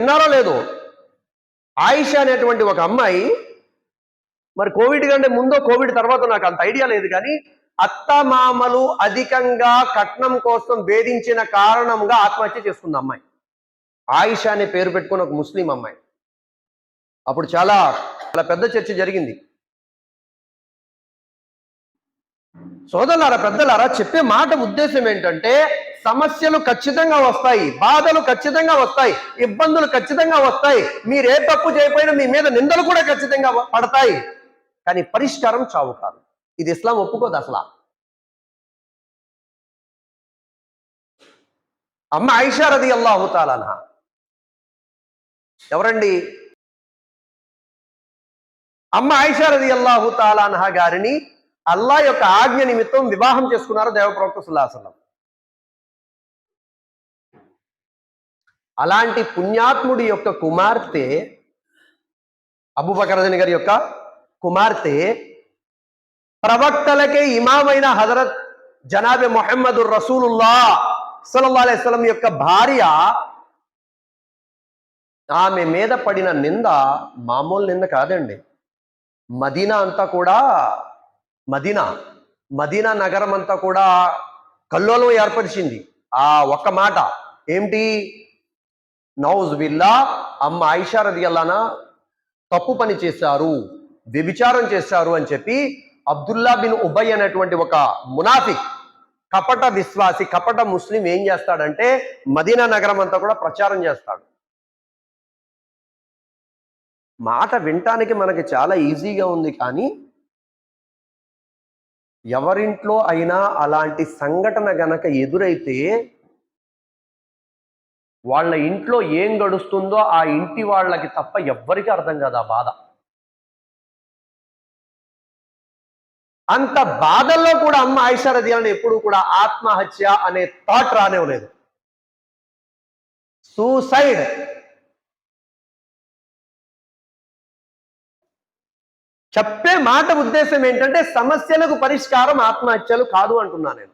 విన్నారో లేదు, ఆయిషా అనేటువంటి ఒక అమ్మాయి, మరి కోవిడ్ కంటే ముందో కోవిడ్ తర్వాత నాకు అంత ఐడియా లేదు, కానీ అత్తమామలు అధికంగా కట్నం కోసం వేధించిన కారణంగా ఆత్మహత్య చేసుకుంది అమ్మాయి. ఆయిషా అనే పేరు పెట్టుకున్న ఒక ముస్లిం అమ్మాయి. అప్పుడు చాలా చాలా పెద్ద చర్చ జరిగింది. సోదరులారా, పెద్దలారా, చెప్పే మాట ఉద్దేశం ఏంటంటే, సమస్యలు ఖచ్చితంగా వస్తాయి, బాధలు ఖచ్చితంగా వస్తాయి, ఇబ్బందులు ఖచ్చితంగా వస్తాయి, మీరే తప్పు చేయకపోయినా మీ మీద నిందలు కూడా ఖచ్చితంగా పడతాయి, కానీ పరిష్కారం చావు కాదు. ఇది ఇస్లాం ఒప్పుకోదు అసలు. అమ్మ ఆయిషా రదియల్లాహు తఆలా అన్హా ఎవరండి? అమ్మ ఆయిషా రదియల్లాహు తఆలా అన్హా గారిని అల్లా యొక్క ఆజ్ఞ నిమిత్తం వివాహం చేసుకున్నారు దైవప్రవక్త సల్లల్లాహు అలైహి వసల్లం. అలాంటి పుణ్యాత్ముడి యొక్క కుమార్తె, అబూబకర్ గారి యొక్క కుమార్తె, ప్రవక్తలకే ఇమామైన హజరత్ జనాబె ముహమ్మదుర్ రసూలుల్లాహ్ సల్లల్లాహు అలైహి వసల్లం యొక్క భార్య, ఆమె మీద పడిన నింద మామూలు నింద కాదండి. మదీనా అంతా కూడా, మదీనా నగరం అంతా కూడా కల్లోలం ఏర్పరిచింది ఆ ఒక్క మాట. ఏమిటి? నౌజ్ బిల్లా, అమ్మ ఆయిషా రదియల్లాహు అన్హా తప్పు పని చేశారు, వ్యభిచారం చేశారు అని చెప్పి అబ్దుల్లా బిన్ ఉబయ్ అనేటువంటి ఒక మునాఫిక్, కపట విశ్వాసి, కపట ముస్లిం ఏం చేస్తాడంటే మదీనా నగరం అంతా కూడా ప్రచారం చేస్తాడు. మాట వినటానికి మనకి చాలా ఈజీగా ఉంది, కానీ ఎవరింట్లో అయినా అలాంటి సంఘటన గనక ఎదురైతే వాళ్ళ ఇంట్లో ఏం గడుస్తుందో ఆ ఇంటి వాళ్ళకి తప్ప ఎవ్వరికీ అర్థం కాదు ఆ బాధ. అంత బాధల్లో కూడా అమ్మ ఆయిషా రదియల్లాహు ఎప్పుడు కూడా ఆత్మహత్య అనే థాట్ రానివ్వలేదు. సూసైడ్, చెప్పే మాట ఉద్దేశం ఏంటంటే సమస్యలకు పరిష్కారం ఆత్మహత్యలు కాదు అంటున్నా నేను.